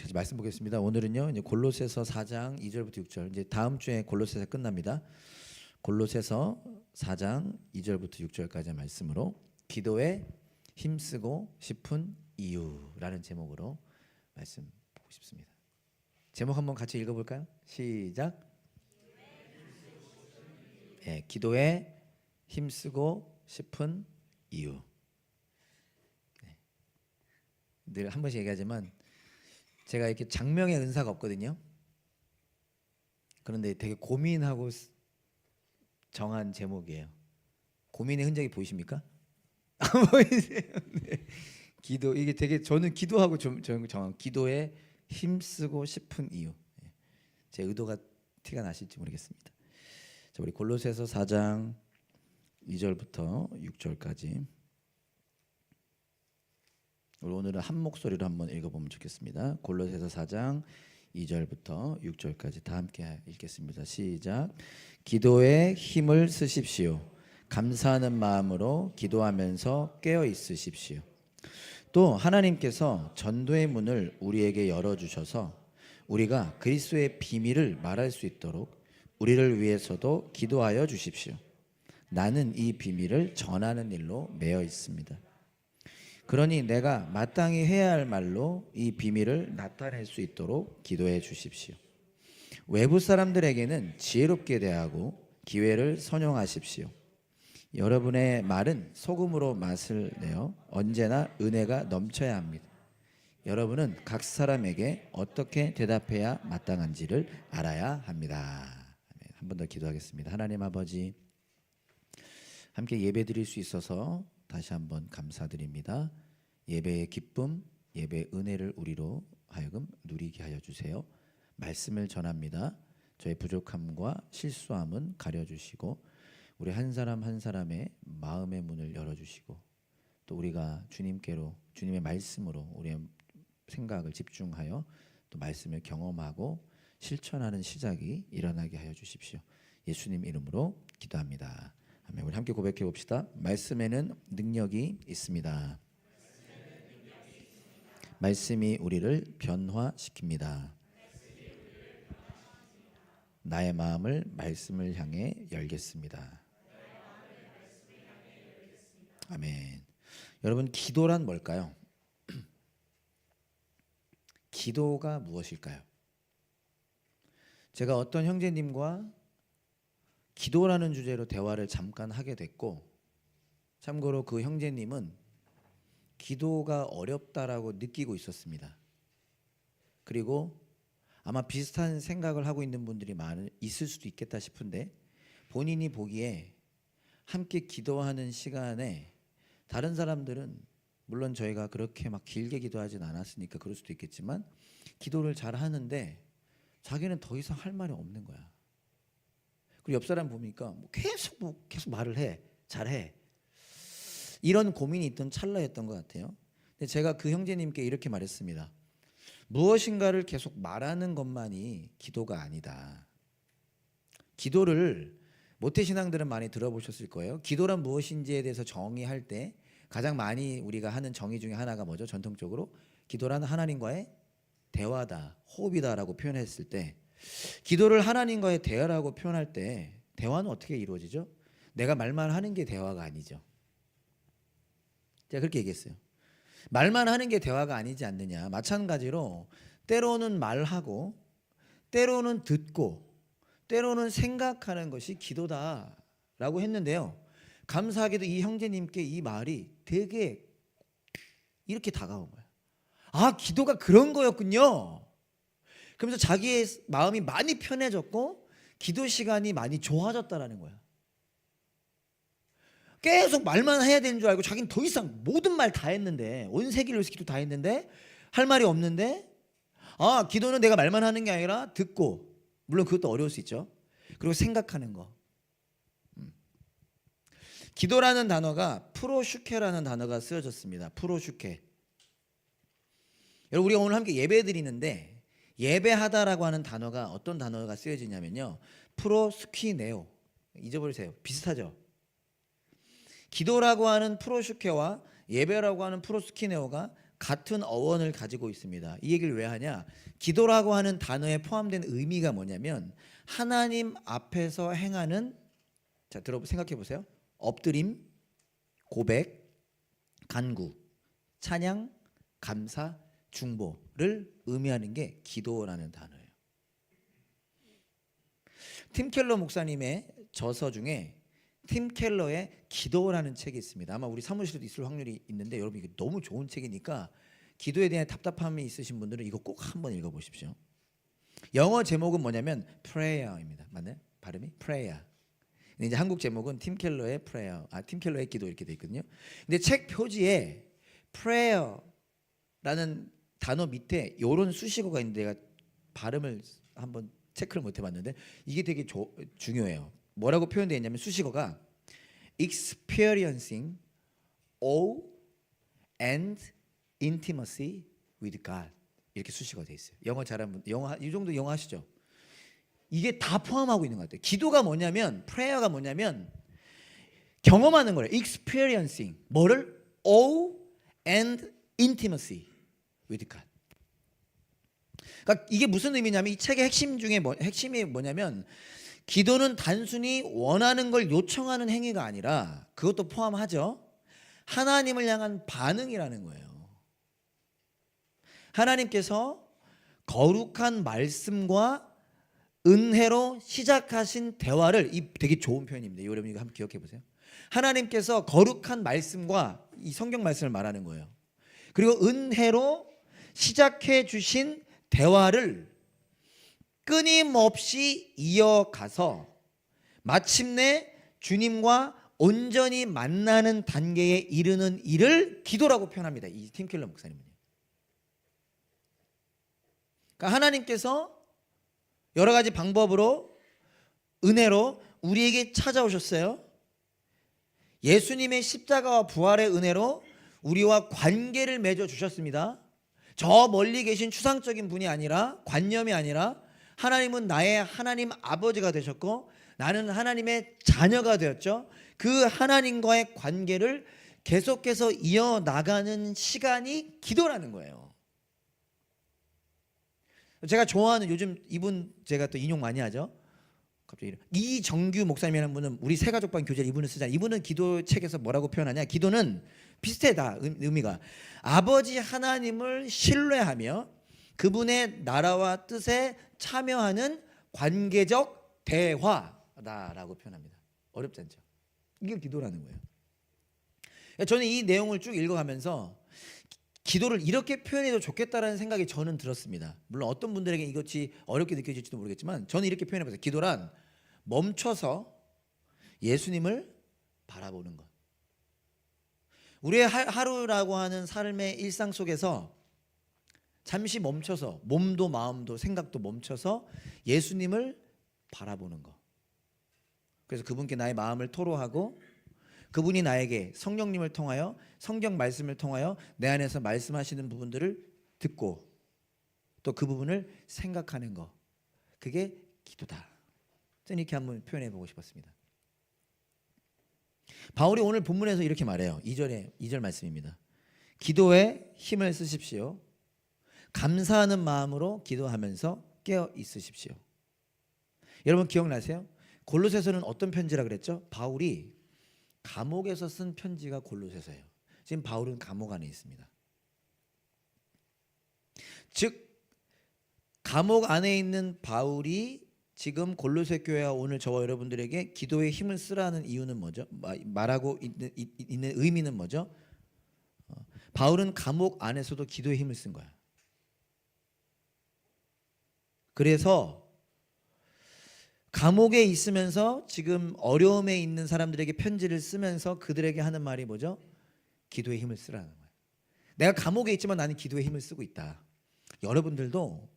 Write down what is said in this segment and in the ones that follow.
같이 말씀 보겠습니다. 오늘은요 이제 골로새서 4장 2절부터 6절, 이제 다음 주에 골로새서 끝납니다. 골로새서 4장 2절부터 6절까지의 말씀으로 기도에 힘쓰고 싶은 이유라는 제목으로 말씀 보고 싶습니다. 제목 한번 같이 읽어볼까요? 시작. 네, 기도에 힘쓰고 싶은 이유. 네. 늘 한 번씩 얘기하지만 제가 이렇게 장명의 은사가 없거든요. 그런데 되게 고민하고 정한 제목이에요. 고민의 흔적이 보이십니까? 보이세요? 네. 기도, 이게 되게 저는 기도하고 정한 기도에 힘쓰고 싶은 이유. 제 의도가 티가 나실지 모르겠습니다. 자, 우리 골로새서 4장 2절부터 6절까지 우리 오늘은 한 목소리로 한번 읽어보면 좋겠습니다. 골로새서 4장 2절부터 6절까지 다 함께 읽겠습니다. 시작. 기도에 힘을 쓰십시오. 감사하는 마음으로 기도하면서 깨어 있으십시오. 또 하나님께서 전도의 문을 우리에게 열어주셔서 우리가 그리스도의 비밀을 말할 수 있도록 우리를 위해서도 기도하여 주십시오. 나는 이 비밀을 전하는 일로 매여 있습니다. 그러니 내가 마땅히 해야 할 말로 이 비밀을 나타낼 수 있도록 기도해 주십시오. 외부 사람들에게는 지혜롭게 대하고 기회를 선용하십시오. 여러분의 말은 소금으로 맛을 내어 언제나 은혜가 넘쳐야 합니다. 여러분은 각 사람에게 어떻게 대답해야 마땅한지를 알아야 합니다. 한 번 더 기도하겠습니다. 하나님 아버지, 함께 예배 드릴 수 있어서 다시 한번 감사드립니다. 예배의 기쁨, 예배의 은혜를 우리로 하여금 누리게 하여 주세요. 말씀을 전합니다. 저의 부족함과 실수함은 가려주시고 우리 한 사람 한 사람의 마음의 문을 열어주시고 또 우리가 주님께로, 주님의 말씀으로 우리의 생각을 집중하여 또 말씀을 경험하고 실천하는 시작이 일어나게 하여 주십시오. 예수님 이름으로 기도합니다. 아멘. 우리 함께 고백해 봅시다. 말씀에는 능력이 있습니다. 말씀이 우리를 변화시킵니다. 나의 마음을 말씀을 향해 열겠습니다. 아멘. 여러분, 기도란 뭘까요? 기도가 무엇일까요? 제가 어떤 형제님과 기도라는 주제로 대화를 잠깐 하게 됐고, 참고로 그 형제님은 기도가 어렵다라고 느끼고 있었습니다. 그리고 아마 비슷한 생각을 하고 있는 분들이 있을 수도 있겠다 싶은데, 본인이 보기에 함께 기도하는 시간에 다른 사람들은, 물론 저희가 그렇게 막 길게 기도하진 않았으니까 그럴 수도 있겠지만, 기도를 잘 하는데 자기는 더 이상 할 말이 없는 거야. 그리고 옆 사람 보니까 계속 말을 해, 잘해. 이런 고민이 있던 찰나였던 것 같아요. 근데 제가 그 형제님께 이렇게 말했습니다. 무엇인가를 계속 말하는 것만이 기도가 아니다. 기도를 모태신앙들은 많이 들어보셨을 거예요. 기도란 무엇인지에 대해서 정의할 때 가장 많이 우리가 하는 정의 중에 하나가 뭐죠? 전통적으로 기도란 하나님과의 대화다, 호흡이다라고 표현했을 때, 기도를 하나님과의 대화라고 표현할 때 대화는 어떻게 이루어지죠? 내가 말만 하는 게 대화가 아니죠. 제가 그렇게 얘기했어요. 말만 하는 게 대화가 아니지 않느냐. 마찬가지로 때로는 말하고 때로는 듣고 때로는 생각하는 것이 기도다라고 했는데요. 감사하게도 이 형제님께 이 말이 되게 이렇게 다가온 거예요. 아, 기도가 그런 거였군요. 그러면서 자기의 마음이 많이 편해졌고 기도 시간이 많이 좋아졌다라는 거야. 계속 말만 해야 되는 줄 알고 자기는 더 이상 모든 말 다 했는데, 온 세계를 위해서 기도 다 했는데 할 말이 없는데, 아, 기도는 내가 말만 하는 게 아니라 듣고, 물론 그것도 어려울 수 있죠. 그리고 생각하는 거. 기도라는 단어가 프로슈케라는 단어가 쓰여졌습니다. 프로슈케. 여러분, 우리가 오늘 함께 예배 드리는데 예배하다라고 하는 단어가 어떤 단어가 쓰여지냐면요, 프로스키네오. 잊어버리세요. 비슷하죠. 기도라고 하는 프로슈케와 예배라고 하는 프로스키네오가 같은 어원을 가지고 있습니다. 이 얘기를 왜 하냐? 기도라고 하는 단어에 포함된 의미가 뭐냐면 하나님 앞에서 행하는, 자, 생각해 보세요. 엎드림, 고백, 간구, 찬양, 감사, 중보를 의미하는 게 기도라는 단어예요. 팀 켈러 목사님의 저서 중에 팀 켈러의 기도라는 책이 있습니다. 아마 우리 사무실에도 있을 확률이 있는데 여러분 이게 너무 좋은 책이니까 기도에 대한 답답함이 있으신 분들은 이거 꼭 한번 읽어보십시오. 영어 제목은 뭐냐면 prayer입니다. 맞나요? 발음이 prayer. 근데 이제 한국 제목은 팀 켈러의 prayer, 팀 켈러의 기도 이렇게 돼 있거든요. 근데 책 표지에 prayer라는 단어 밑에 이런 수식어가 있는데 내가 발음을 한번 체크를 못 해봤는데 이게 되게 중요해요. 뭐라고 표현되어 있냐면 수식어가 experiencing awe and intimacy with God 이렇게 수식어가 되어 있어요. 영어 잘하는 분, 이 정도 영어 하시죠? 이게 다 포함하고 있는 것 같아요. 기도가 뭐냐면, prayer가 뭐냐면 경험하는 거예요. experiencing 뭐를? awe and intimacy with God. 그러니까 이게 무슨 의미냐면 이 책의 핵심이 뭐냐면 기도는 단순히 원하는 걸 요청하는 행위가 아니라 그것도 포함하죠. 하나님을 향한 반응이라는 거예요. 하나님께서 거룩한 말씀과 은혜로 시작하신 대화를, 이 되게 좋은 표현입니다. 여러분 이거 한번 기억해 보세요. 하나님께서 거룩한 말씀과 이 성경 말씀을 말하는 거예요. 그리고 은혜로 시작해 주신 대화를 끊임없이 이어가서 마침내 주님과 온전히 만나는 단계에 이르는 일을 기도라고 표현합니다. 이 팀 켈러 목사님은요. 그러니까 하나님께서 여러 가지 방법으로 은혜로 우리에게 찾아오셨어요. 예수님의 십자가와 부활의 은혜로 우리와 관계를 맺어 주셨습니다. 저 멀리 계신 추상적인 분이 아니라, 관념이 아니라 하나님은 나의 하나님 아버지가 되셨고 나는 하나님의 자녀가 되었죠. 그 하나님과의 관계를 계속해서 이어나가는 시간이 기도라는 거예요. 제가 좋아하는 요즘 이분 제가 또 인용 많이 하죠. 갑자기 이정규 목사님이라는 분은 우리 새가족반 교재를 이분을 쓰잖아요. 이분은 기도 책에서 뭐라고 표현하냐? 기도는 비슷해 다 의미가. 아버지 하나님을 신뢰하며 그분의 나라와 뜻에 참여하는 관계적 대화다라고 표현합니다. 어렵지 않죠? 이게 기도라는 거예요. 저는 이 내용을 쭉 읽어가면서 기도를 이렇게 표현해도 좋겠다라는 생각이 저는 들었습니다. 물론 어떤 분들에게 이것이 어렵게 느껴질지도 모르겠지만 저는 이렇게 표현해봤어요. 기도란 멈춰서 예수님을 바라보는 것. 우리의 하루라고 하는 삶의 일상 속에서 잠시 멈춰서 몸도 마음도 생각도 멈춰서 예수님을 바라보는 것. 그래서 그분께 나의 마음을 토로하고 그분이 나에게 성령님을 통하여 성경 말씀을 통하여 내 안에서 말씀하시는 부분들을 듣고 또 그 부분을 생각하는 것. 그게 기도다. 저는 이렇게 한번 표현해 보고 싶었습니다. 바울이 오늘 본문에서 이렇게 말해요. 2절 말씀입니다. 기도에 힘을 쓰십시오. 감사하는 마음으로 기도하면서 깨어 있으십시오. 여러분 기억나세요? 골로새서는 어떤 편지라 그랬죠? 바울이 감옥에서 쓴 편지가 골로새서예요. 지금 바울은 감옥 안에 있습니다. 즉 감옥 안에 있는 바울이 지금 골로새 교회와 오늘 저와 여러분들에게 기도에 힘을 쓰라는 이유는 뭐죠? 말하고 있는 의미는 뭐죠? 바울은 감옥 안에서도 기도에 힘을 쓴 거야. 그래서 감옥에 있으면서 지금 어려움에 있는 사람들에게 편지를 쓰면서 그들에게 하는 말이 뭐죠? 기도에 힘을 쓰라는 거예요. 내가 감옥에 있지만 나는 기도에 힘을 쓰고 있다. 여러분들도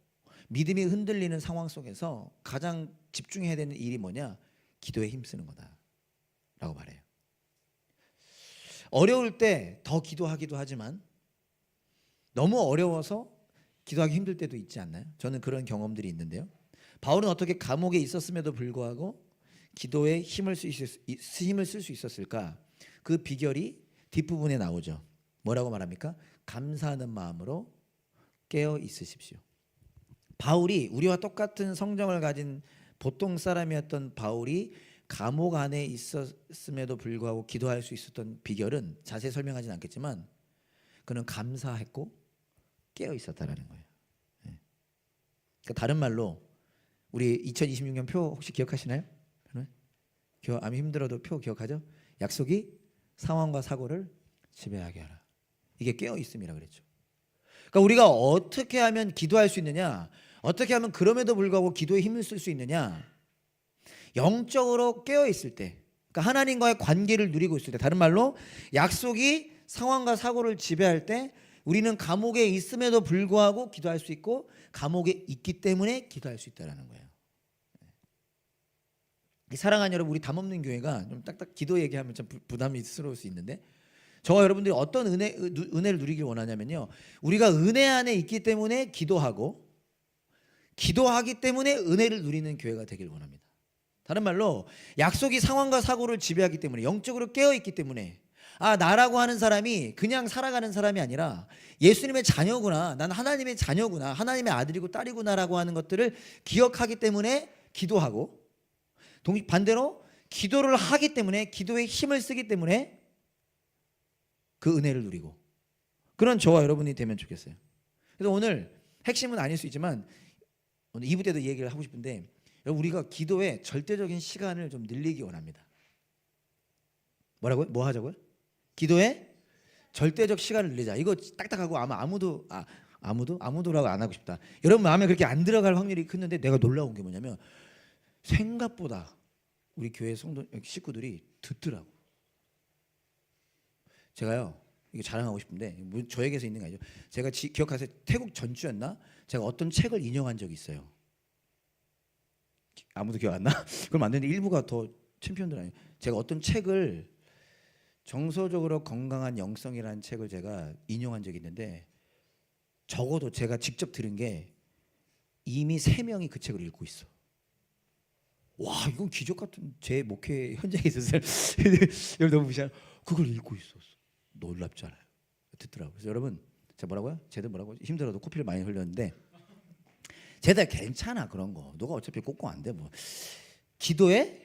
믿음이 흔들리는 상황 속에서 가장 집중해야 되는 일이 뭐냐? 기도에 힘쓰는 거다 라고 말해요. 어려울 때 더 기도하기도 하지만 너무 어려워서 기도하기 힘들 때도 있지 않나요? 저는 그런 경험들이 있는데요. 바울은 어떻게 감옥에 있었음에도 불구하고 기도에 힘을 쓸 수 있었을까? 그 비결이 뒷부분에 나오죠. 뭐라고 말합니까? 감사하는 마음으로 깨어 있으십시오. 바울이 우리와 똑같은 성정을 가진 보통 사람이었던 바울이 감옥 안에 있었음에도 불구하고 기도할 수 있었던 비결은 자세히 설명하지는 않겠지만 그는 감사했고 깨어 있었다라는 거예요. 그러니까 다른 말로 우리 2026년 표 혹시 기억하시나요? 아무 힘들어도 표 기억하죠? 약속이 상황과 사고를 지배하게 하라. 이게 깨어 있음이라 그랬죠. 그러니까 우리가 어떻게 하면 기도할 수 있느냐? 어떻게 하면 그럼에도 불구하고 기도에 힘을 쓸 수 있느냐? 영적으로 깨어 있을 때, 그러니까 하나님과의 관계를 누리고 있을 때, 다른 말로 약속이 상황과 사고를 지배할 때 우리는 감옥에 있음에도 불구하고 기도할 수 있고 감옥에 있기 때문에 기도할 수 있다는 거예요. 사랑하는 여러분, 우리 담없는 교회가 좀 딱딱 기도 얘기하면 좀 부담스러울 수 있는데 저와 여러분들이 어떤 은혜를 누리길 원하냐면요, 우리가 은혜 안에 있기 때문에 기도하고 기도하기 때문에 은혜를 누리는 교회가 되길 원합니다. 다른 말로 약속이 상황과 사고를 지배하기 때문에 영적으로 깨어있기 때문에 나라고 하는 사람이 그냥 살아가는 사람이 아니라 예수님의 자녀구나, 난 하나님의 자녀구나, 하나님의 아들이고 딸이구나라고 하는 것들을 기억하기 때문에 기도하고 반대로 기도를 하기 때문에 기도에 힘을 쓰기 때문에 그 은혜를 누리고 그런 저와 여러분이 되면 좋겠어요. 그래서 오늘 핵심은 아닐 수 있지만 오늘 2부 때도 이 얘기를 하고 싶은데 우리가 기도에 절대적인 시간을 좀 늘리기 원합니다. 뭐라고요? 뭐 하자고요? 기도에 절대적 시간을 늘리자. 이거 딱딱하고 아마 아무도라고 안 하고 싶다. 여러분 마음에 그렇게 안 들어갈 확률이 크는데 내가 놀라운 게 뭐냐면 생각보다 우리 교회 성도 식구들이 듣더라고. 제가요 이거 자랑하고 싶은데 저에게서 있는 게 아니죠. 제가 기억하세요? 태국 전주였나? 제가 어떤 책을 인용한 적이 있어요. 아무도 기억 안 나? 그럼 안 되는데 일부가 더 챔피언들 아니에요. 제가 어떤 책을 정서적으로 건강한 영성이라는 책을 제가 인용한 적이 있는데 적어도 제가 직접 들은 게 이미 3명이 그 책을 읽고 있어. 와, 이건 기적 같은 제 목회 현장에 있었어요. 여러분 너무 무시하는 그걸 읽고 있었어. 놀랍잖아요. 듣더라고요. 그래서 여러분 제가 뭐라고요? 쟤들 뭐라고? 힘들어도 코피를 많이 흘렸는데 쟤들 괜찮아 그런 거. 너가 어차피 꽂고 안 돼 뭐. 기도에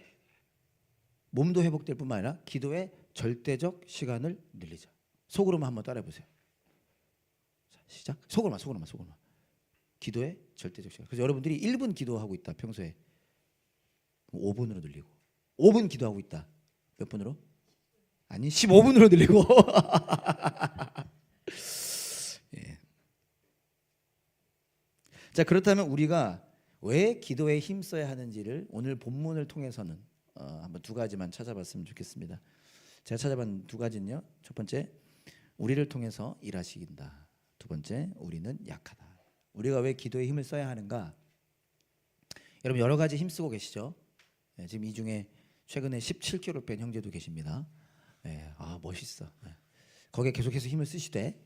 몸도 회복될 뿐만 아니라 기도에 절대적 시간을 늘리자. 속으로만 한번 따라해 보세요. 자, 시작. 속으로만. 기도에 절대적 시간. 그래서 여러분들이 1분 기도하고 있다 평소에 5분으로 늘리고 5분 기도하고 있다 몇 분으로? 아니 15분으로 늘리고 예. 자, 그렇다면 우리가 왜 기도에 힘써야 하는지를 오늘 본문을 통해서는 한번 2가지만 찾아봤으면 좋겠습니다. 제가 찾아본 2가지는요, 첫 번째 우리를 통해서 일하시긴다, 두 번째 우리는 약하다. 우리가 왜 기도에 힘을 써야 하는가? 여러분 여러 가지 힘쓰고 계시죠? 네, 지금 이 중에 최근에 17kg 뺀 형제도 계십니다. 네, 멋있어. 네. 거기에 계속해서 힘을 쓰시되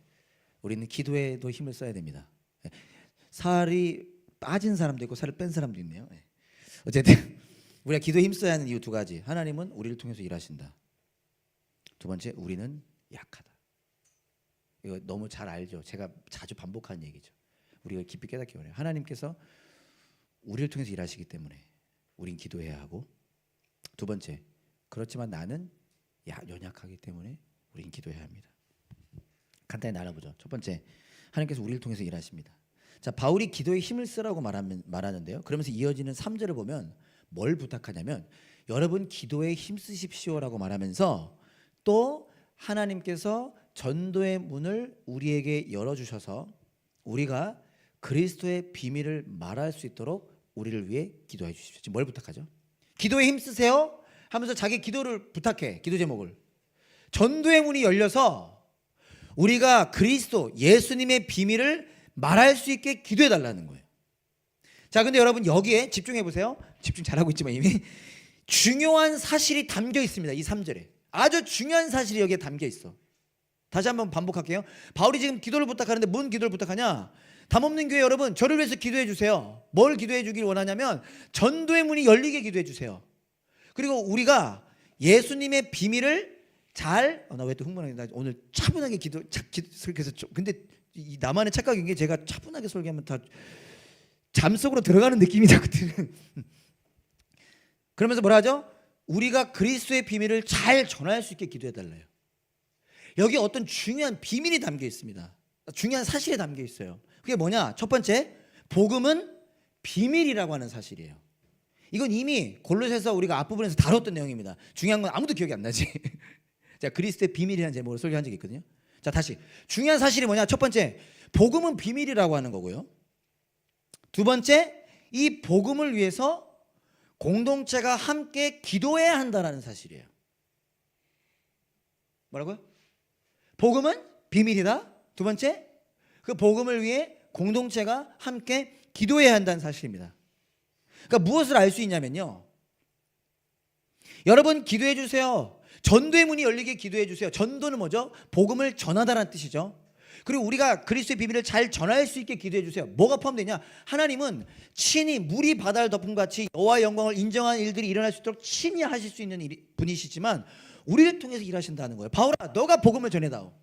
우리는 기도에도 힘을 써야 됩니다. 네. 살이 빠진 사람도 있고 살을 뺀 사람도 있네요. 네. 어쨌든 우리가 기도에 힘써야 하는 이유 2가지. 하나님은 우리를 통해서 일하신다. 두 번째 우리는 약하다. 이거 너무 잘 알죠. 제가 자주 반복하는 얘기죠. 우리가 깊이 깨닫기 원해요. 하나님께서 우리를 통해서 일하시기 때문에 우린 기도해야 하고, 두 번째 그렇지만 나는 연약하기 때문에 우린 기도해야 합니다. 간단히 나눠보죠. 첫 번째, 하나님께서 우리를 통해서 일하십니다. 자, 바울이 기도에 힘을 쓰라고 말하는데요. 그러면서 이어지는 3절을 보면 뭘 부탁하냐면 여러분 기도에 힘쓰십시오라고 말하면서 또 하나님께서 전도의 문을 우리에게 열어주셔서 우리가 그리스도의 비밀을 말할 수 있도록 우리를 위해 기도해 주십시오. 지금 뭘 부탁하죠? 기도에 힘쓰세요 하면서 자기 기도를 부탁해. 기도 제목을 전도의 문이 열려서 우리가 그리스도 예수님의 비밀을 말할 수 있게 기도해 달라는 거예요. 자, 근데 여러분 여기에 집중해 보세요. 집중 잘하고 있지만 이미 중요한 사실이 담겨 있습니다. 이 3절에 아주 중요한 사실이 여기에 담겨 있어. 다시 한번 반복할게요. 바울이 지금 기도를 부탁하는데 뭔 기도를 부탁하냐? 담없는 교회 여러분, 저를 위해서 기도해 주세요. 뭘 기도해 주길 원하냐면 전도의 문이 열리게 기도해 주세요. 그리고 우리가 예수님의 비밀을 나 왜 또 흥분하게, 나 오늘 차분하게 설교해서 근데 나만의 착각인 게 제가 차분하게 설교하면 다 잠속으로 들어가는 느낌이 자꾸 드는. 그러면서 뭐라 하죠? 우리가 그리스도의 비밀을 잘 전할 수 있게 기도해 달래요. 여기 어떤 중요한 비밀이 담겨 있습니다. 중요한 사실이 담겨 있어요. 그게 뭐냐? 첫 번째, 복음은 비밀이라고 하는 사실이에요. 이건 이미 골로새서 우리가 앞부분에서 다뤘던 내용입니다. 중요한 건 아무도 기억이 안 나지. 자, 그리스도의 비밀이라는 제목으로 설교한 적이 있거든요. 자, 다시 중요한 사실이 뭐냐? 첫 번째, 복음은 비밀이라고 하는 거고요. 두 번째, 이 복음을 위해서 공동체가 함께 기도해야 한다는 사실이에요. 뭐라고요? 복음은 비밀이다. 두 번째, 그 복음을 위해 공동체가 함께 기도해야 한다는 사실입니다. 그러니까 무엇을 알 수 있냐면요, 여러분 기도해 주세요. 전도의 문이 열리게 기도해 주세요. 전도는 뭐죠? 복음을 전하다라는 뜻이죠. 그리고 우리가 그리스도의 비밀을 잘 전할 수 있게 기도해 주세요. 뭐가 포함되냐? 하나님은 친히 물이 바다를 덮음 같이 여호와의 영광을 인정하는 일들이 일어날 수 있도록 친히 하실 수 있는 분이시지만 우리를 통해서 일하신다는 거예요. 바울아, 너가 복음을 전해다오.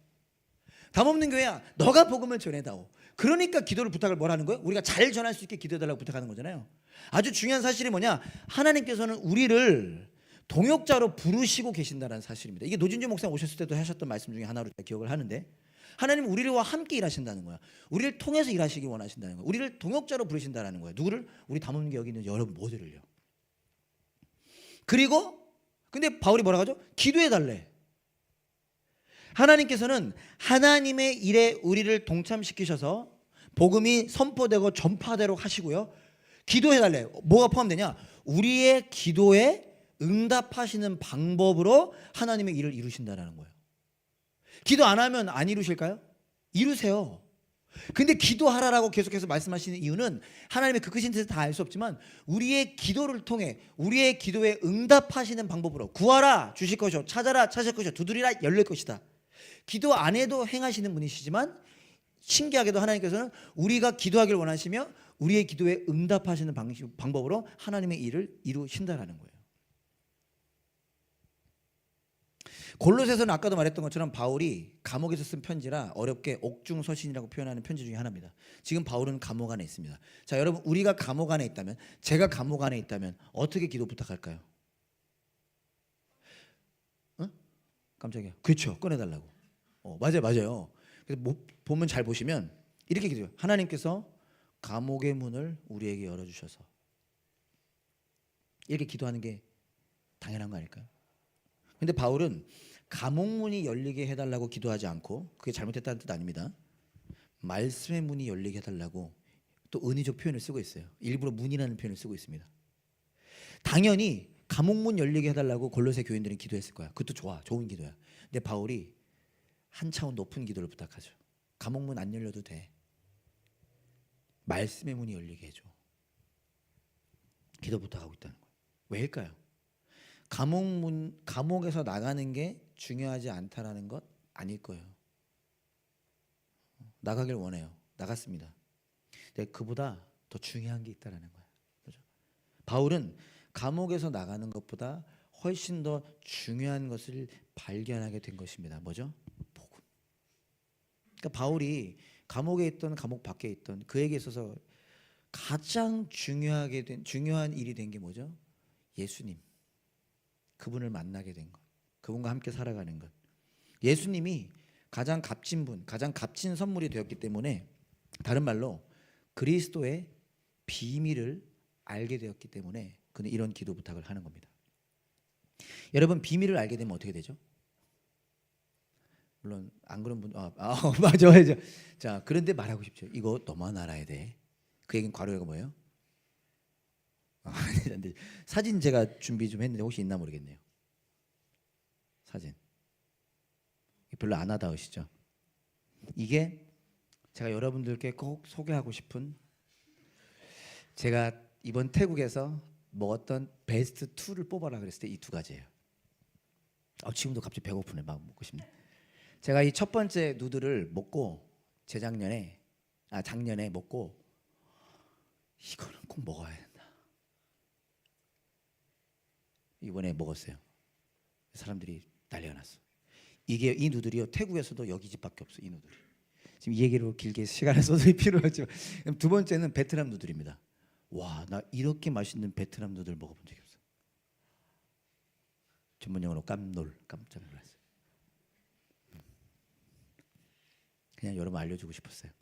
담없는 교회야, 너가 복음을 전해다오. 그러니까 기도를 부탁을 뭐라는 거예요? 우리가 잘 전할 수 있게 기도해달라고 부탁하는 거잖아요. 아주 중요한 사실이 뭐냐? 하나님께서는 우리를 동역자로 부르시고 계신다는 사실입니다. 이게 노진주 목사님 오셨을 때도 하셨던 말씀 중에 하나로 기억을 하는데, 하나님은 우리와 함께 일하신다는 거야. 우리를 통해서 일하시기 원하신다는 거야. 우리를 동역자로 부르신다는 거야. 누구를? 우리 담임교 여기 있는 여러분 모두를요. 그리고 근데 바울이 뭐라고 하죠? 기도해달래. 하나님께서는 하나님의 일에 우리를 동참시키셔서 복음이 선포되고 전파되도록 하시고요. 기도해달래. 뭐가 포함되냐? 우리의 기도에 응답하시는 방법으로 하나님의 일을 이루신다는 거예요. 기도 안 하면 안 이루실까요? 이루세요. 근데 기도하라라고 계속해서 말씀하시는 이유는 하나님의 그 크신 뜻을 다 알 수 없지만 우리의 기도를 통해 우리의 기도에 응답하시는 방법으로 구하라 주실 것이요, 찾아라 찾을 것이요, 두드리라 열릴 것이다. 기도 안 해도 행하시는 분이시지만 신기하게도 하나님께서는 우리가 기도하길 원하시며 우리의 기도에 응답하시는 방법으로 하나님의 일을 이루신다라는 거예요. 골로새서는 아까도 말했던 것처럼 바울이 감옥에서 쓴 편지라 어렵게 옥중서신이라고 표현하는 편지 중에 하나입니다. 지금 바울은 감옥 안에 있습니다. 자, 여러분, 우리가 감옥 안에 있다면, 제가 감옥 안에 있다면 어떻게 기도 부탁할까요? 깜짝이야. 그렇죠. 꺼내달라고. 맞아요. 그래서 보면 잘 보시면 이렇게 기도해요. 하나님께서 감옥의 문을 우리에게 열어주셔서. 이렇게 기도하는 게 당연한 거 아닐까요? 근데 바울은 감옥 문이 열리게 해달라고 기도하지 않고, 그게 잘못했다는 뜻 아닙니다. 말씀의 문이 열리게 해달라고 또 은의적 표현을 쓰고 있어요. 일부러 문이라는 표현을 쓰고 있습니다. 당연히 감옥 문 열리게 해달라고 골로새 교인들은 기도했을 거야. 그것도 좋아, 좋은 기도야. 근데 바울이 한 차원 높은 기도를 부탁하죠. 감옥 문 안 열려도 돼. 말씀의 문이 열리게 해줘. 기도 부탁하고 있다는 거예요. 왜일까요? 감옥에서 나가는 게 중요하지 않다라는 것 아닐 거예요. 나가길 원해요. 나갔습니다. 근데 그보다 더 중요한 게 있다라는 거예요. 그렇죠? 바울은 감옥에서 나가는 것보다 훨씬 더 중요한 것을 발견하게 된 것입니다. 뭐죠? 복음. 그러니까 바울이 감옥에 있던 감옥 밖에 있던 그에게 있어서 가장 중요한 일이 된 게 뭐죠? 예수님. 그분을 만나게 된 것, 그분과 함께 살아가는 것. 예수님이 가장 값진 분, 가장 값진 선물이 되었기 때문에, 다른 말로 그리스도의 비밀을 알게 되었기 때문에 그는 이런 기도 부탁을 하는 겁니다. 여러분, 비밀을 알게 되면 어떻게 되죠? 물론 안 그런 분, 맞아. 자, 그런데 말하고 싶죠. 이거 너만 알아야 돼. 그 얘기는 괄호가 뭐예요? 사진 제가 준비 좀 했는데 혹시 있나 모르겠네요. 사진 별로 안 와닿으시죠? 이게 제가 여러분들께 꼭 소개하고 싶은, 제가 이번 태국에서 먹었던 베스트 2를 뽑아라 그랬을 때 이 두 가지예요. 지금도 갑자기 배고프네. 막 먹고 싶네. 제가 이 첫 번째 누들을 먹고 작년에 먹고 이거는 꼭 먹어야 된다. 이번에 먹었어요. 사람들이 난리가 났어. 이게 이 누들이요 태국에서도 여기 집밖에 없어. 이 누들이. 지금 이 얘기로 길게 시간을 써도 필요하지만 두 번째는 베트남 누들입니다. 와, 나 이렇게 맛있는 베트남 누들 먹어본 적이 없어. 전문용어로 깜짝 놀랐어요. 그냥 여러분 알려주고 싶었어요.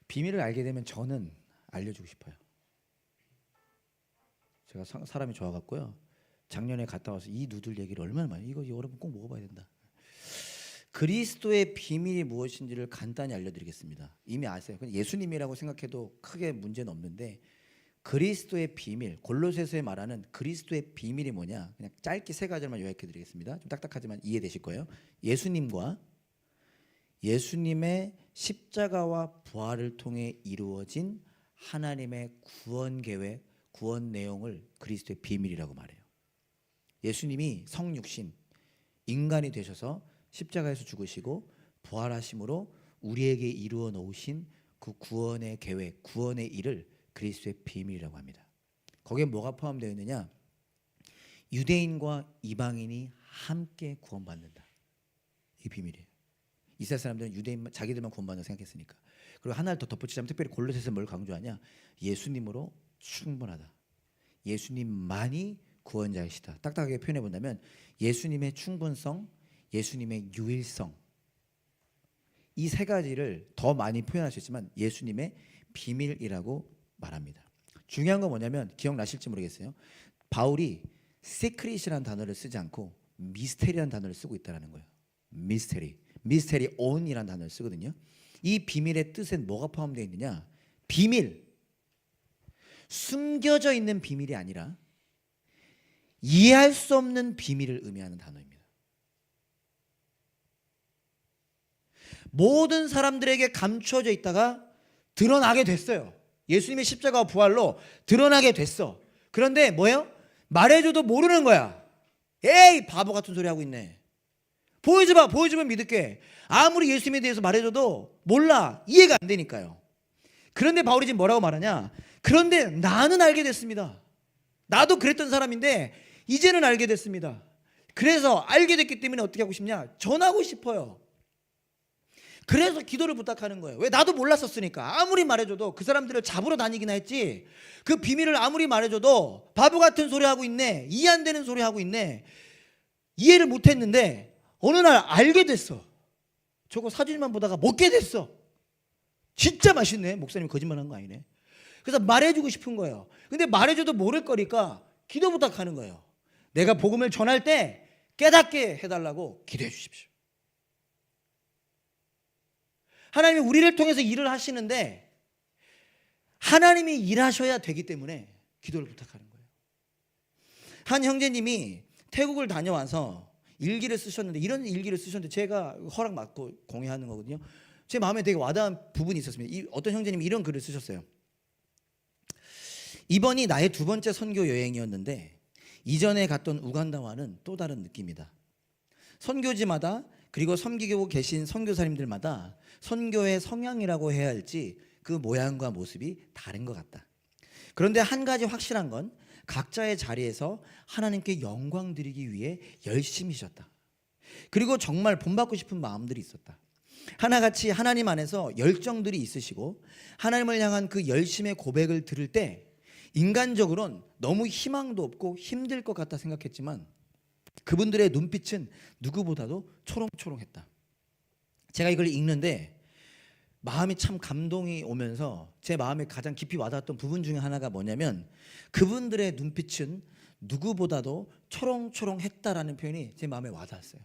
비밀을 알게 되면 저는 알려주고 싶어요. 제가 사람이 좋아갖고요. 작년에 갔다 와서 이 누들 얘기를 얼마나 많이, 이거 여러분 꼭 먹어봐야 된다. 그리스도의 비밀이 무엇인지를 간단히 알려드리겠습니다. 이미 아세요. 예수님이라고 생각해도 크게 문제는 없는데 그리스도의 비밀, 골로새서에 말하는 그리스도의 비밀이 뭐냐? 그냥 짧게 세 가지만 요약해드리겠습니다. 좀 딱딱하지만 이해되실 거예요. 예수님과 예수님의 십자가와 부활을 통해 이루어진 하나님의 구원 계획, 구원 내용을 그리스도의 비밀이라고 말해요. 예수님이 성육신, 인간이 되셔서 십자가에서 죽으시고 부활하심으로 우리에게 이루어 놓으신 그 구원의 계획, 구원의 일을 그리스도의 비밀이라고 합니다. 거기에 뭐가 포함되어 있느냐? 유대인과 이방인이 함께 구원받는다. 이게 비밀이에요. 이스라엘 사람들은 유대인 자기들만 구원받는다고 생각했으니까. 그리고 하나를 더 덧붙이자면 특별히 골로새서 뭘 강조하냐? 예수님으로 충분하다. 예수님만이 구원자이시다. 딱딱하게 표현해 본다면 예수님의 충분성, 예수님의 유일성, 이 세 가지를 더 많이 표현할 수 있지만 예수님의 비밀이라고 말합니다. 중요한 건 뭐냐면 기억나실지 모르겠어요. 바울이 시크릿이라는 단어를 쓰지 않고 미스테리라는 단어를 쓰고 있다는 거예요. 미스테리 온이라는 단어를 쓰거든요. 이 비밀의 뜻엔 뭐가 포함되어 있느냐? 비밀, 숨겨져 있는 비밀이 아니라 이해할 수 없는 비밀을 의미하는 단어입니다. 모든 사람들에게 감추어져 있다가 드러나게 됐어요. 예수님의 십자가와 부활로 드러나게 됐어. 그런데 뭐예요? 말해줘도 모르는 거야. 에이, 바보 같은 소리 하고 있네. 보여줘봐, 보여주면 믿을게. 아무리 예수님에 대해서 말해줘도 몰라, 이해가 안 되니까요. 그런데 바울이 지금 뭐라고 말하냐? 그런데 나는 알게 됐습니다. 나도 그랬던 사람인데 이제는 알게 됐습니다. 그래서 알게 됐기 때문에 어떻게 하고 싶냐? 전하고 싶어요. 그래서 기도를 부탁하는 거예요. 왜? 나도 몰랐었으니까. 아무리 말해줘도 그 사람들을 잡으러 다니긴 했지, 그 비밀을 아무리 말해줘도 바보 같은 소리 하고 있네, 이해 안 되는 소리 하고 있네, 이해를 못했는데 어느 날 알게 됐어. 저거 사진만 보다가 먹게 됐어. 진짜 맛있네. 목사님 거짓말한 거 아니네. 그래서 말해주고 싶은 거예요. 근데 말해줘도 모를 거니까 기도 부탁하는 거예요. 내가 복음을 전할 때 깨닫게 해달라고 기도해 주십시오. 하나님이 우리를 통해서 일을 하시는데 하나님이 일하셔야 되기 때문에 기도를 부탁하는 거예요. 한 형제님이 태국을 다녀와서 일기를 쓰셨는데, 이런 일기를 쓰셨는데 제가 허락 받고 공유하는 거거든요. 제 마음에 되게 와닿은 부분이 있었습니다. 어떤 형제님이 이런 글을 쓰셨어요. 이번이 나의 두 번째 선교 여행이었는데 이전에 갔던 우간다와는 또 다른 느낌이다. 선교지마다 그리고 섬기고 계신 선교사님들마다 선교의 성향이라고 해야 할지 그 모양과 모습이 다른 것 같다. 그런데 한 가지 확실한 건 각자의 자리에서 하나님께 영광 드리기 위해 열심히셨다. 그리고 정말 본받고 싶은 마음들이 있었다. 하나같이 하나님 안에서 열정들이 있으시고 하나님을 향한 그 열심의 고백을 들을 때 인간적으로는 너무 희망도 없고 힘들 것 같다 생각했지만 그분들의 눈빛은 누구보다도 초롱초롱했다. 제가 이걸 읽는데 마음이 참 감동이 오면서 제 마음에 가장 깊이 와닿았던 부분 중에 하나가 뭐냐면 그분들의 눈빛은 누구보다도 초롱초롱했다라는 표현이 제 마음에 와닿았어요.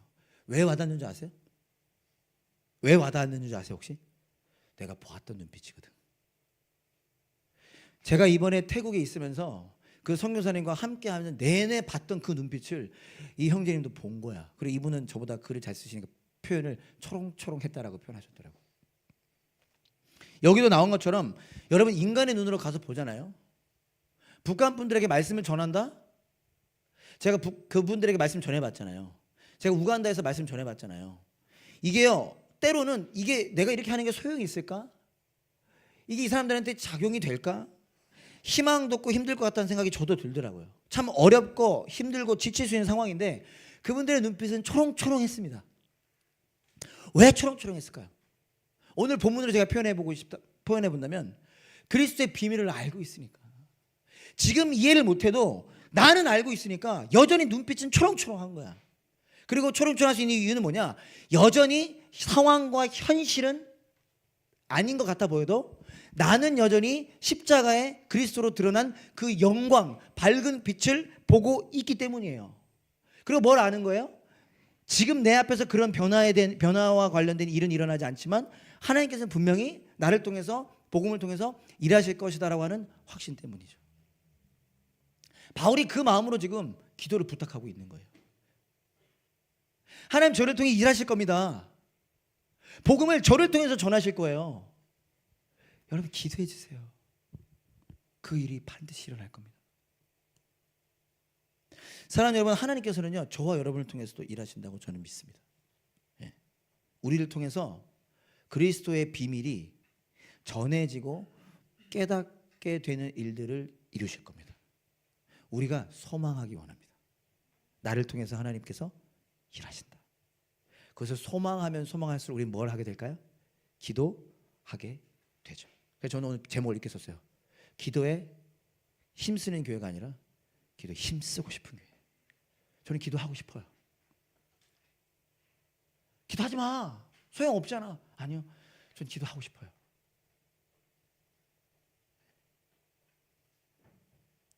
왜 와닿는지 아세요? 왜 와닿았는지 아세요 혹시? 내가 보았던 눈빛이거든. 제가 이번에 태국에 있으면서 그 선교사님과 함께하는 내내 봤던 그 눈빛을 이 형제님도 본 거야. 그리고 이분은 저보다 글을 잘 쓰시니까 표현을 초롱초롱했다라고 표현하셨더라고. 여기도 나온 것처럼 여러분 인간의 눈으로 가서 보잖아요. 북한 분들에게 말씀을 전한다? 제가 그분들에게 말씀 전해봤잖아요. 제가 우간다에서 말씀 전해봤잖아요. 이게요, 때로는 이게 내가 이렇게 하는 게 소용이 있을까? 이게 이 사람들한테 작용이 될까? 희망도 없고 힘들 것 같다는 생각이 저도 들더라고요. 참 어렵고 힘들고 지칠 수 있는 상황인데 그분들의 눈빛은 초롱초롱했습니다. 왜 초롱초롱했을까요? 오늘 본문으로 제가 표현해 본다면 그리스도의 비밀을 알고 있으니까. 지금 이해를 못해도 나는 알고 있으니까 여전히 눈빛은 초롱초롱한 거야. 그리고 초롱초롱할 수 있는 이유는 뭐냐? 여전히 상황과 현실은 아닌 것 같아 보여도 나는 여전히 십자가에 그리스도로 드러난 그 영광, 밝은 빛을 보고 있기 때문이에요. 그리고 뭘 아는 거예요? 지금 내 앞에서 그런 변화와 관련된 일은 일어나지 않지만 하나님께서는 분명히 나를 통해서 복음을 통해서 일하실 것이다라고 하는 확신 때문이죠. 바울이 그 마음으로 지금 기도를 부탁하고 있는 거예요. 하나님 저를 통해 일하실 겁니다. 복음을 저를 통해서 전하실 거예요. 여러분 기도해 주세요. 그 일이 반드시 일어날 겁니다. 사랑하는 여러분, 하나님께서는요 저와 여러분을 통해서도 일하신다고 저는 믿습니다. 예. 우리를 통해서 그리스도의 비밀이 전해지고 깨닫게 되는 일들을 이루실 겁니다. 우리가 소망하기 원합니다. 나를 통해서 하나님께서 일하신다. 그것을 소망하면 소망할수록 우리는 뭘 하게 될까요? 기도하게 되죠. 그래서 저는 오늘 제목을 이렇게 썼어요. 기도에 힘쓰는 교회가 아니라 기도에 힘쓰고 싶은 교회. 저는 기도하고 싶어요. 기도하지 마. 소용없잖아. 아니요. 저는 기도하고 싶어요.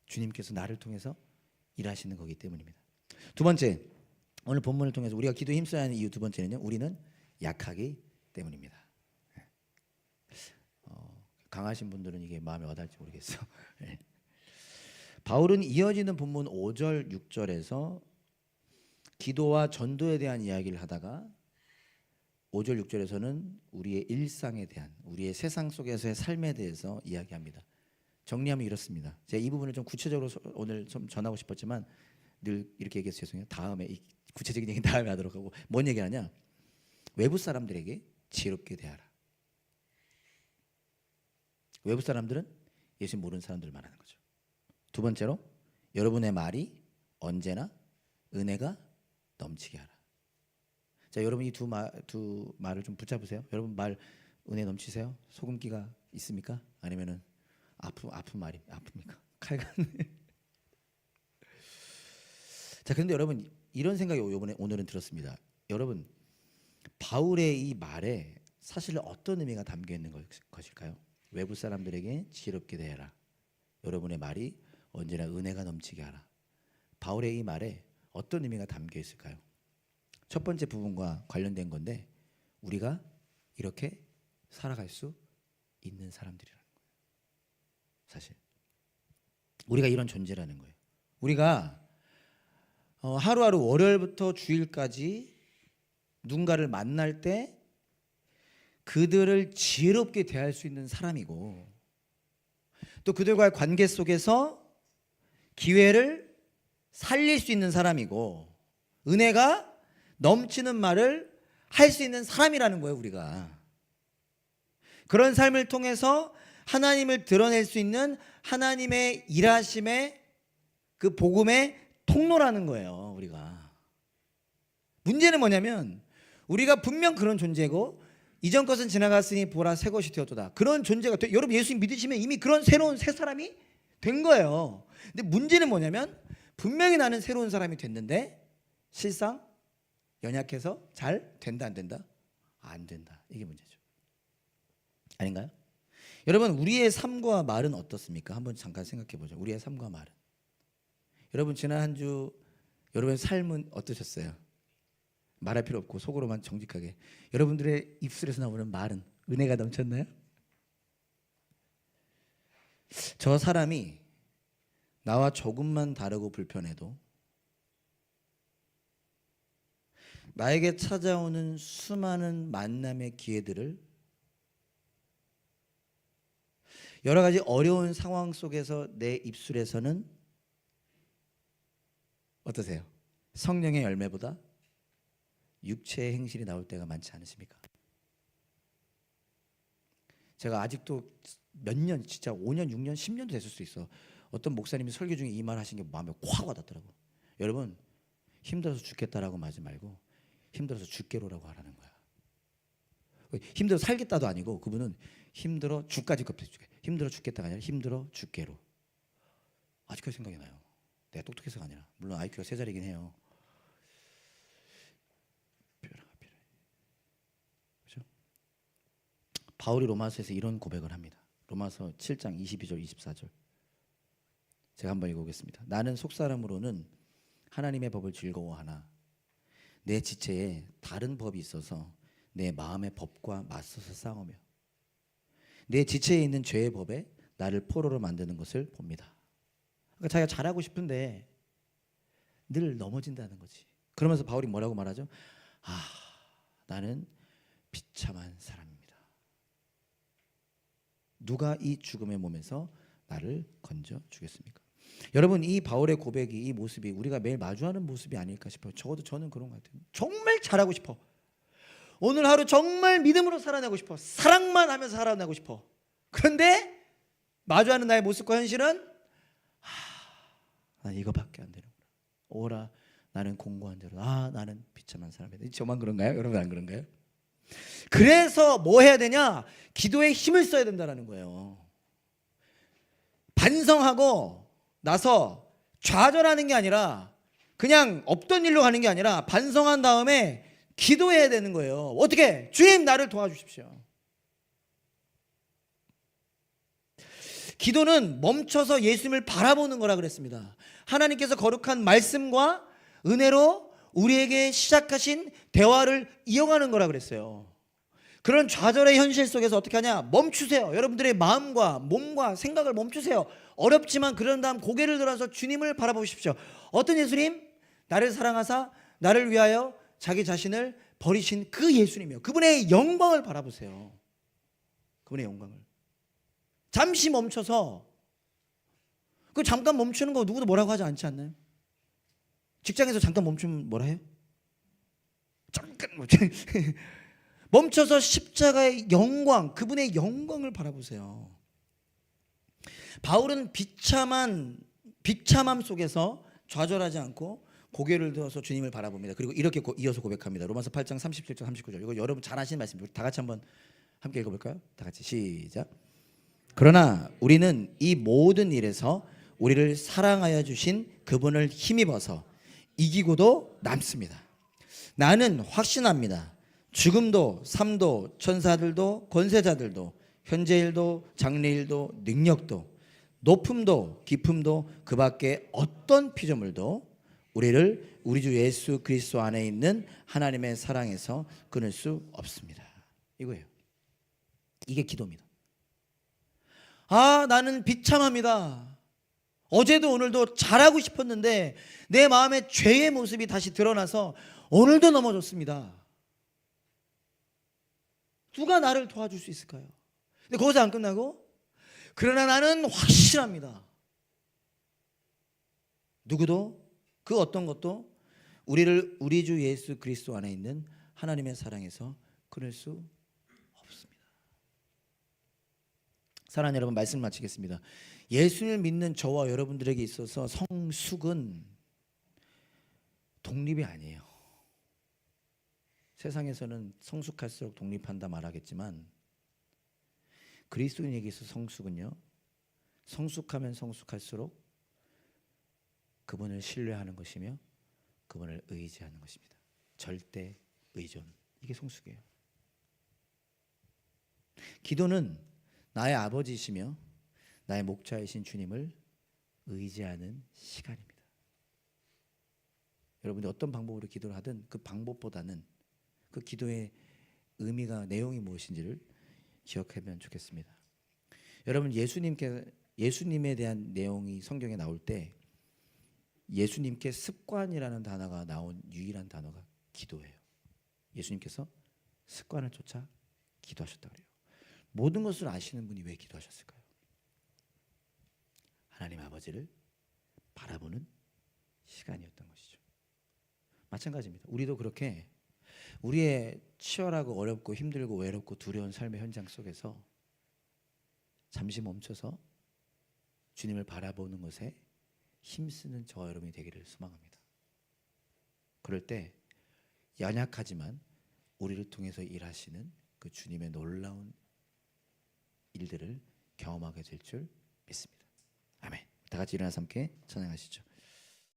주님께서 나를 통해서 일하시는 거기 때문입니다. 두 번째, 오늘 본문을 통해서 우리가 기도에 힘써야 하는 이유 두 번째는요. 우리는 약하기 때문입니다. 강하신 분들은 이게 마음에 와닿을지 모르겠어요. 바울은 이어지는 본문 5절, 6절에서 기도와 전도에 대한 이야기를 하다가 5절, 6절에서는 우리의 일상에 대한, 우리의 세상 속에서의 삶에 대해서 이야기합니다. 정리하면 이렇습니다. 제가 이 부분을 좀 구체적으로 오늘 좀 전하고 싶었지만 늘 이렇게 얘기해서 죄송해요. 다음에 이 구체적인 얘기는 다음에 하도록 하고, 뭔 얘기하냐? 외부 사람들에게 지혜롭게 대하라. 외부 사람들은 예수 모르는 사람들을 말하는 거죠. 두 번째로 여러분의 말이 언제나 은혜가 넘치게 하라. 자, 여러분 이 두 말을 좀 붙잡으세요. 여러분 말 은혜 넘치세요? 소금기가 있습니까? 아니면은 아픈 말이 아픕니까? 칼간. 자, 그런데 여러분 이런 생각이 오늘은 들었습니다. 여러분 바울의 이 말에 사실 어떤 의미가 담겨 있는 것일까요? 외부 사람들에게 지혜롭게 대해라. 여러분의 말이 언제나 은혜가 넘치게 하라. 바울의 이 말에 어떤 의미가 담겨 있을까요? 첫 번째 부분과 관련된 건데 우리가 이렇게 살아갈 수 있는 사람들이라는 거예요. 사실 우리가 이런 존재라는 거예요. 우리가 하루하루 월요일부터 주일까지 누군가를 만날 때 그들을 지혜롭게 대할 수 있는 사람이고, 또 그들과의 관계 속에서 기회를 살릴 수 있는 사람이고, 은혜가 넘치는 말을 할 수 있는 사람이라는 거예요. 우리가 그런 삶을 통해서 하나님을 드러낼 수 있는 하나님의 일하심의 그 복음의 통로라는 거예요. 우리가 문제는 뭐냐면 우리가 분명 그런 존재고 이전 것은 지나갔으니 보라 새 것이 되었도다. 그런 존재가 여러분 예수님 믿으시면 이미 그런 새로운 새 사람이 된 거예요. 근데 문제는 뭐냐면 분명히 나는 새로운 사람이 됐는데 실상 연약해서 잘 된다 안 된다? 안 된다. 이게 문제죠. 아닌가요? 여러분 우리의 삶과 말은 어떻습니까? 한번 잠깐 생각해 보죠. 우리의 삶과 말은. 여러분 지난 한 주 여러분의 삶은 어떠셨어요? 말할 필요 없고 속으로만 정직하게. 여러분들의 입술에서 나오는 말은 은혜가 넘쳤나요? 저 사람이 나와 조금만 다르고 불편해도 나에게 찾아오는 수많은 만남의 기회들을 여러 가지 어려운 상황 속에서 내 입술에서는 어떠세요? 성령의 열매보다 육체의 행실이 나올 때가 많지 않으십니까? 제가 아직도 몇 년, 진짜 5년, 6년, 10년도 됐을 수 있어. 어떤 목사님이 설교 중에 이 말 하신 게 마음에 확 와닿더라고. 여러분, 힘들어서 죽겠다라고 하지 말고 힘들어서 죽게로라고 하라는 거야. 힘들어 살겠다도 아니고 그분은 힘들어 죽까지 급해 죽게. 힘들어 죽겠다가 아니라 힘들어 죽게로. 아직까지 생각이 나요. 내가 똑똑해서가 아니라. 물론 IQ가 3자리긴 해요. 그렇죠? 바울이 로마서에서 이런 고백을 합니다. 로마서 7장 22절 24절. 제가 한번 읽어보겠습니다. 나는 속사람으로는 하나님의 법을 즐거워하나 내 지체에 다른 법이 있어서 내 마음의 법과 맞서서 싸우며 내 지체에 있는 죄의 법에 나를 포로로 만드는 것을 봅니다. 그러니까 자기가 잘하고 싶은데 늘 넘어진다는 거지. 그러면서 바울이 뭐라고 말하죠? 나는 비참한 사람입니다. 누가 이 죽음의 몸에서 나를 건져 주겠습니까? 여러분, 이 바울의 고백이, 이 모습이 우리가 매일 마주하는 모습이 아닐까 싶어요. 적어도 저는 그런 것 같아요. 정말 잘하고 싶어. 오늘 하루 정말 믿음으로 살아내고 싶어. 사랑만 하면서 살아내고 싶어. 그런데 마주하는 나의 모습과 현실은 난 이거밖에 안 되는구나. 오라 나는 공고한 자로. 나는 비참한 사람이다. 저만 그런가요? 여러분 안 그런가요? 그래서 뭐 해야 되냐? 기도에 힘을 써야 된다는 거예요. 반성하고 나서 좌절하는 게 아니라 그냥 없던 일로 가는 게 아니라 반성한 다음에 기도해야 되는 거예요. 어떻게? 주님 나를 도와주십시오. 기도는 멈춰서 예수님을 바라보는 거라 그랬습니다. 하나님께서 거룩한 말씀과 은혜로 우리에게 시작하신 대화를 이어가는 거라 그랬어요. 그런 좌절의 현실 속에서 어떻게 하냐? 멈추세요. 여러분들의 마음과 몸과 생각을 멈추세요. 어렵지만 그런 다음 고개를 들어서 주님을 바라보십시오. 어떤 예수님? 나를 사랑하사 나를 위하여 자기 자신을 버리신 그 예수님이요. 그분의 영광을 바라보세요. 그분의 영광을. 잠시 멈춰서, 그 잠깐 멈추는 거 누구도 뭐라고 하지 않지 않나요? 직장에서 잠깐 멈추면 뭐라 해요? 잠깐 멈춰서 십자가의 영광, 그분의 영광을 바라보세요. 바울은 비참함 속에서 좌절하지 않고 고개를 들어서 주님을 바라봅니다. 그리고 이렇게 이어서 고백합니다. 로마서 8장 37절 39절. 이거 여러분 잘 아시는 말씀입니다. 다 같이 한번 함께 읽어볼까요? 다 같이 시작. 그러나 우리는 이 모든 일에서 우리를 사랑하여 주신 그분을 힘입어서 이기고도 남습니다. 나는 확신합니다. 죽음도 삶도 천사들도 권세자들도 현재일도 장래일도 능력도 높음도 깊음도 그 밖에 어떤 피조물도 우리를 우리 주 예수 그리스도 안에 있는 하나님의 사랑에서 끊을 수 없습니다. 이거예요. 이게 기도입니다. 나는 비참합니다. 어제도 오늘도 잘하고 싶었는데 내 마음에 죄의 모습이 다시 드러나서 오늘도 넘어졌습니다. 누가 나를 도와줄 수 있을까요? 근데 거기서 안 끝나고, 그러나 나는 확실합니다. 누구도 그 어떤 것도 우리를 우리 주 예수 그리스도 안에 있는 하나님의 사랑에서 끊을 수 없습니다. 사랑하는 여러분, 말씀 마치겠습니다. 예수를 믿는 저와 여러분들에게 있어서 성숙은 독립이 아니에요. 세상에서는 성숙할수록 독립한다 말하겠지만 그리스도인에게 있어서 성숙은요, 성숙하면 성숙할수록 그분을 신뢰하는 것이며 그분을 의지하는 것입니다. 절대 의존. 이게 성숙이에요. 기도는 나의 아버지이시며 나의 목자이신 주님을 의지하는 시간입니다. 여러분이 어떤 방법으로 기도를 하든 그 방법보다는 그 기도의 의미가, 내용이 무엇인지를 기억하면 좋겠습니다. 여러분, 예수님에 대한 내용이 성경에 나올 때 예수님께 습관이라는 단어가 나온 유일한 단어가 기도예요. 예수님께서 습관을 쫓아 기도하셨다 그래요. 모든 것을 아시는 분이 왜 기도하셨을까요? 하나님 아버지를 바라보는 시간이었던 것이죠. 마찬가지입니다. 우리도 그렇게 우리의 치열하고 어렵고 힘들고 외롭고 두려운 삶의 현장 속에서 잠시 멈춰서 주님을 바라보는 것에 힘쓰는 저와 여러분이 되기를 소망합니다. 그럴 때 연약하지만 우리를 통해서 일하시는 그 주님의 놀라운 일들을 경험하게 될 줄 믿습니다. 아멘. 다 같이 일어나서 함께 찬양하시죠.